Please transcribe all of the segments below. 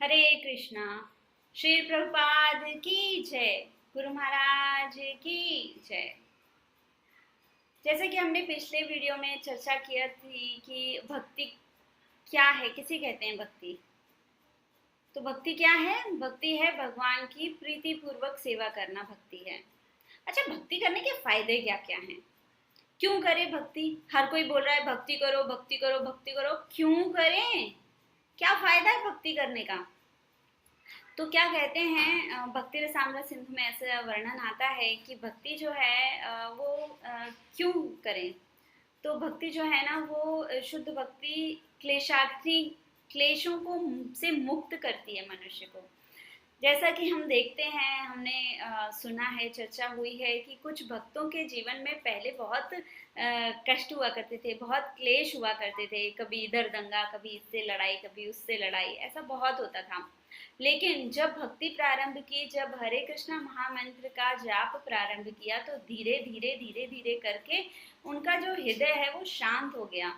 हरे कृष्णा। श्री प्रभुपाद की जय। गुरु महाराज की जय। जैसे कि हमने पिछले वीडियो में चर्चा किया थी कि भक्ति क्या है, किसे कहते हैं भक्ति। तो भक्ति क्या है? भक्ति है भगवान की प्रीति पूर्वक सेवा करना, भक्ति है। अच्छा, भक्ति करने के फायदे क्या क्या हैं? क्यों करें भक्ति? हर कोई बोल रहा है भक्ति करो भक्ति करो भक्ति करो, क्यों करें? क्या फायदा है भक्ति करने का? तो क्या कहते हैं, भक्ति रसामृत सिंधु में ऐसा वर्णन आता है कि भक्ति जो है वो क्यों करें। तो भक्ति जो है ना वो शुद्ध भक्ति क्लेशार्थी, क्लेशों को से मुक्त करती है मनुष्य को। जैसा कि हम देखते हैं, हमने सुना है, चर्चा हुई है कि कुछ भक्तों के जीवन में पहले बहुत कष्ट हुआ करते थे, बहुत क्लेश हुआ करते थे। कभी इधर दंगा, कभी इससे लड़ाई, कभी उससे लड़ाई, ऐसा बहुत होता था। लेकिन जब भक्ति प्रारंभ की, जब हरे कृष्णा महामंत्र का जाप प्रारंभ किया, तो धीरे धीरे धीरे धीरे करके उनका जो हृदय है वो शांत हो गया।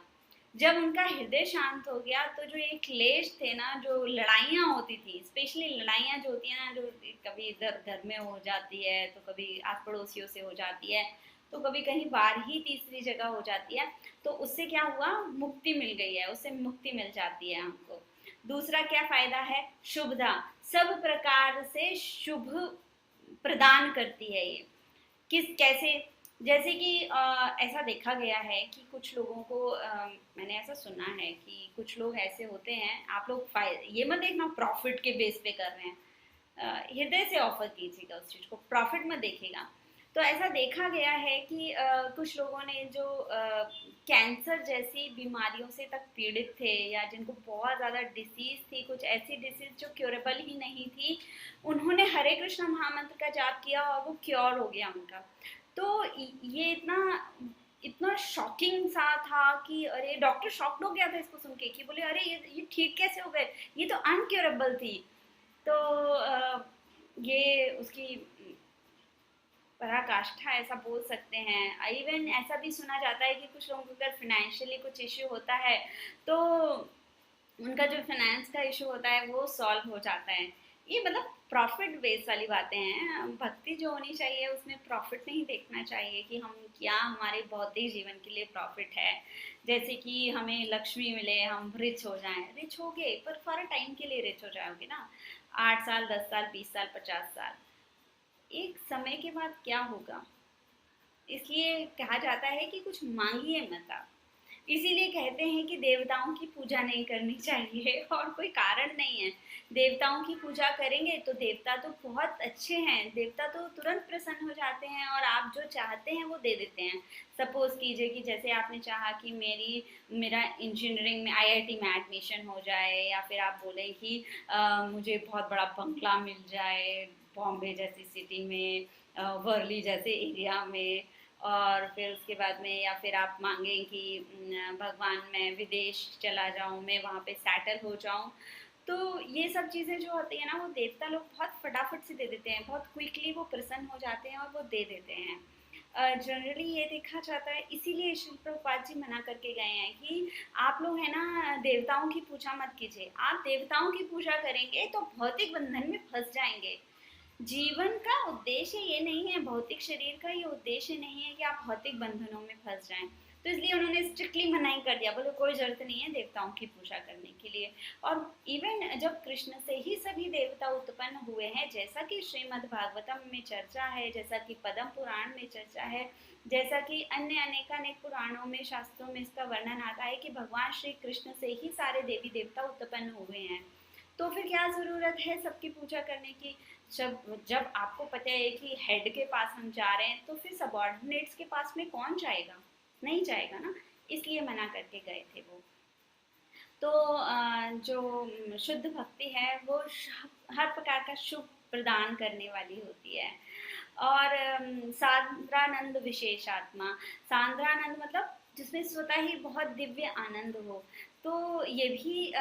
जब उनका हृदय शांत हो गया तो जो ये क्लेश थे ना, जो लड़ाइयाँ होती थी, स्पेशली लड़ाइयाँ जो होती है ना, जो कभी इधर घर में हो जाती है, तो कभी आस पड़ोसियों से हो जाती है, तो कभी कहीं बाहर ही तीसरी जगह हो जाती है, तो उससे क्या हुआ, मुक्ति मिल गई है, उससे मुक्ति मिल जाती है हमको। दूसरा क्या फायदा है? शुभदा, सब प्रकार से शुभ प्रदान करती है ये। किस कैसे? जैसे कि ऐसा देखा गया है कि कुछ लोगों को मैंने ऐसा सुना है कि कुछ लोग ऐसे होते हैं, आप लोग ये मत देखना प्रॉफिट के बेस पे कर रहे हैं, हृदय से ऑफर कीजिएगा उस चीज को, प्रॉफिट मत देखिएगा। तो ऐसा देखा गया है कि कुछ लोगों ने जो कैंसर जैसी बीमारियों से तक पीड़ित थे, या जिनको बहुत ज़्यादा डिसीज थी, कुछ ऐसी डिसीज जो क्योरेबल ही नहीं थी, उन्होंने हरे कृष्ण महामंत्र का जाप किया और वो क्योर हो गया उनका। तो ये इतना इतना शॉकिंग सा था कि अरे, डॉक्टर शॉक्ड हो गया था इसको सुन के, कि बोले अरे ये ठीक कैसे हो गए, ये तो अनक्योरेबल थी। तो ये उसकी पराकाष्ठा ऐसा बोल सकते हैं। इवन ऐसा भी सुना जाता है कि कुछ लोगों को अगर फाइनेंशियली कुछ इश्यू होता है, तो उनका जो फाइनेंस का इशू होता है वो सॉल्व हो जाता है। ये मतलब प्रॉफिट बेस वाली बातें हैं। भक्ति जो होनी चाहिए उसमें प्रॉफिट नहीं देखना चाहिए कि हम क्या, हमारे भौतिक जीवन के लिए प्रॉफिट है। जैसे कि हमें लक्ष्मी मिले, हम रिच हो जाएं, रिच हो गए पर फॉर टाइम के लिए रिच हो जाओगे ना, 8 साल 10 साल 20 साल 50 साल, एक समय के बाद क्या होगा। इसलिए कहा जाता है कि कुछ मांगिए मत आप। इसीलिए कहते हैं कि देवताओं की पूजा नहीं करनी चाहिए, और कोई कारण नहीं है। देवताओं की पूजा करेंगे तो देवता तो बहुत अच्छे हैं, देवता तो तुरंत प्रसन्न हो जाते हैं और आप जो चाहते हैं वो दे देते हैं। सपोज कीजिए कि जैसे आपने चाहा कि मेरा इंजीनियरिंग में आईआईटी में एडमिशन हो जाए, या फिर आप बोले कि मुझे बहुत बड़ा बंगला मिल जाए बॉम्बे जैसी सिटी में, वर्ली जैसे एरिया में, और फिर उसके बाद में, या फिर आप मांगें कि भगवान मैं विदेश चला जाऊं, मैं वहाँ पे सेटल हो जाऊं। तो ये सब चीज़ें जो होती है ना, वो देवता लोग बहुत फटाफट से दे देते हैं, बहुत क्विकली वो प्रसन्न हो जाते हैं और वो दे देते हैं। जनरली ये देखा जाता है, इसीलिए श्री प्रभुपाद जी मना करके गए हैं कि आप लोग है ना देवताओं की पूजा मत कीजिए। आप देवताओं की पूजा करेंगे तो भौतिक बंधन में फंस जाएंगे। जीवन का उद्देश्य ये नहीं है, भौतिक शरीर का ये उद्देश्य नहीं है कि आप भौतिक बंधनों में फंस जाएं। तो इसलिए उन्होंने स्ट्रिक्टली मनाही कर दिया, बोले कोई जरूरत नहीं है देवताओं की पूजा करने के लिए। और इवन जब कृष्ण से ही सभी देवता उत्पन्न हुए हैं, जैसा कि श्रीमद् भागवतम में चर्चा है, जैसा कि पद्म पुराण में चर्चा है, जैसा कि अन्य अनेकानेक पुराणों में, शास्त्रों में इसका वर्णन आता है कि भगवान श्री कृष्ण से ही सारे देवी देवता उत्पन्न हुए हैं। तो फिर क्या ज़रूरत है सबकी पूजा करने की? जब जब आपको पता है कि हेड के पास हम जा रहे हैं, तो फिर सबॉर्डिनेट्स के पास में कौन जाएगा? नहीं जाएगा ना। इसलिए मना करके गए थे वो। तो जो शुद्ध भक्ति है वो हर प्रकार का शुभ प्रदान करने वाली होती है। और सांद्रानंद विशेषात्मा, सांद्रानंद मतलब जिसमें स्वतः ही बहुत दिव्य आनंद हो। तो ये भी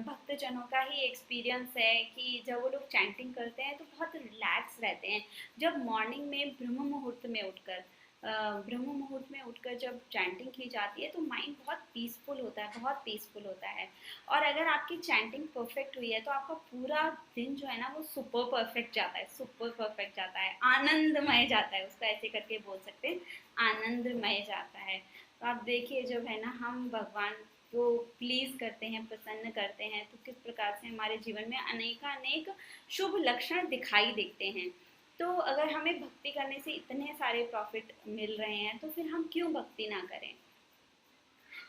भक्तजनों का ही एक्सपीरियंस है कि जब वो लोग चैंटिंग करते हैं तो बहुत रिलैक्स रहते हैं। जब मॉर्निंग में ब्रह्म मुहूर्त में उठकर, ब्रह्म मुहूर्त में उठकर जब चैंटिंग की जाती है तो माइंड बहुत पीसफुल होता है, बहुत पीसफुल होता है। और अगर आपकी चैंटिंग परफेक्ट हुई है तो आपका पूरा दिन जो है ना वो सुपर परफेक्ट जाता है, सुपर परफेक्ट जाता है, आनंदमय जाता है, उसको ऐसे करके बोल सकते हैं, आनंदमय जाता है। तो आप देखिए जब है ना हम भगवान को प्लीज करते हैं, प्रसन्न करते हैं, तो किस प्रकार से हमारे जीवन में अनेकानेक शुभ लक्षण दिखाई देते हैं। तो अगर हमें भक्ति करने से इतने सारे प्रॉफिट मिल रहे हैं तो फिर हम क्यों भक्ति ना करें।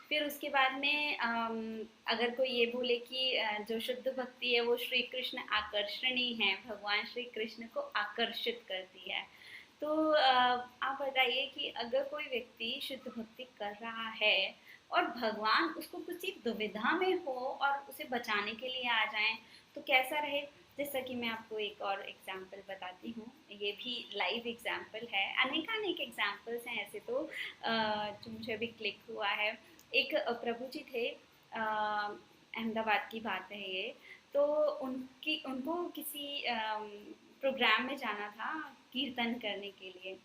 फिर उसके बाद में अगर कोई ये बोले कि जो शुद्ध भक्ति है वो श्री कृष्ण आकर्षणी है, भगवान श्री कृष्ण को आकर्षित करती है। तो आप बताइए कि अगर कोई व्यक्ति शुद्ध भक्ति कर रहा है और भगवान उसको किसी दुविधा में हो और उसे बचाने के लिए आ जाएं तो कैसा रहे। जैसा कि मैं आपको एक और एग्जाम्पल बताती हूँ, ये भी लाइव एग्जाम्पल है, अनेकानेक एग्जाम्पल्स हैं ऐसे तो जो मुझे अभी क्लिक हुआ है। एक प्रभु जी थे, अहमदाबाद की बात है ये। तो उनको किसी प्रोग्राम में जाना था कीर्तन करने के लिए,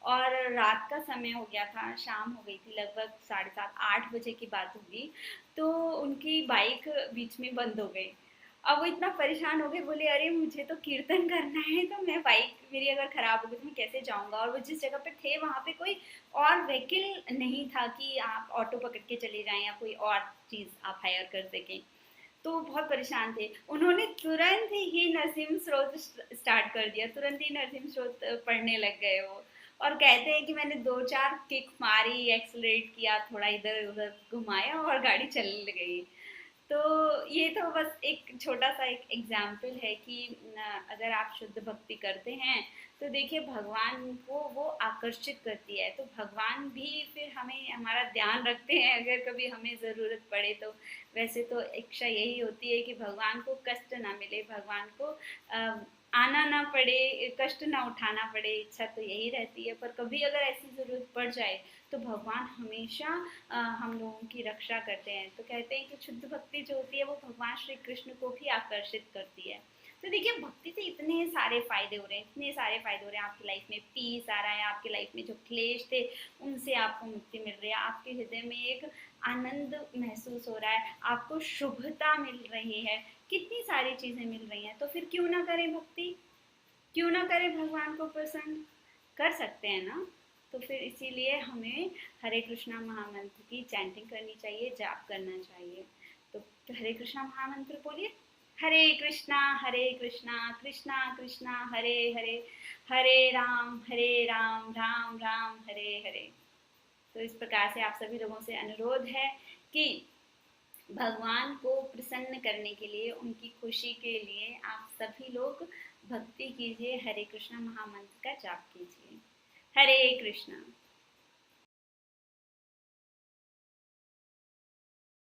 और रात का समय हो गया था, शाम हो गई थी, लगभग 7:30-8 बजे की बात होगी। तो उनकी बाइक बीच में बंद हो गई। अब वो इतना परेशान हो गए, बोले अरे मुझे तो कीर्तन करना है, तो मैं बाइक मेरी अगर खराब हो गई तो मैं कैसे जाऊंगा। और वो जिस जगह पे थे वहाँ पे कोई और व्हीकल नहीं था कि आप ऑटो पकड़ के चले जाएं या कोई और चीज़ आप हायर कर सकें। तो बहुत परेशान थे, उन्होंने तुरंत ही नरसिम्हा स्रोत स्टार्ट कर दिया, तुरंत ही नरसिम्हा स्रोत पढ़ने लग गए वो। और कहते हैं कि मैंने 2-4 किक मारी, एक्सलरेट किया, थोड़ा इधर उधर घुमाया और गाड़ी चल गई। तो ये तो बस एक छोटा सा एक एग्जाम्पल है कि अगर आप शुद्ध भक्ति करते हैं तो देखिए भगवान को वो आकर्षित करती है। तो भगवान भी फिर हमें हमारा ध्यान रखते हैं अगर कभी हमें ज़रूरत पड़े तो। वैसे तो इच्छा यही होती है कि भगवान को कष्ट ना मिले, भगवान को आना ना पड़े, कष्ट ना उठाना पड़े, इच्छा तो यही रहती है। पर कभी अगर ऐसी ज़रूरत पड़ जाए तो भगवान हमेशा हम लोगों की रक्षा करते हैं। तो कहते हैं कि शुद्ध भक्ति जो होती है वो भगवान श्री कृष्ण को भी आकर्षित करती है। तो देखिए भक्ति से इतने सारे फायदे हो रहे हैं, इतने सारे फायदे हो रहे हैं, आपकी लाइफ में पीस आ रहा है, आपकी लाइफ में जो क्लेश थे उनसे आपको मुक्ति मिल रही है, आपके हृदय में एक आनंद महसूस हो रहा है, आपको शुभता मिल रही है, कितनी सारी चीजें मिल रही हैं। तो फिर क्यों ना करें भक्ति, क्यों ना करें भगवान को प्रसन्न, कर सकते हैं ना। तो फिर इसीलिए हमें हरे कृष्णा महामंत्र की चैंटिंग करनी चाहिए, जाप करना चाहिए। तो हरे कृष्णा महामंत्र बोलिए, हरे कृष्णा कृष्णा कृष्णा हरे हरे, हरे राम राम राम हरे हरे। तो इस प्रकार से आप सभी लोगों से अनुरोध है कि भगवान को प्रसन्न करने के लिए, उनकी खुशी के लिए आप सभी लोग भक्ति कीजिए, हरे कृष्णा महामंत्र का जाप कीजिए। हरे कृष्णा।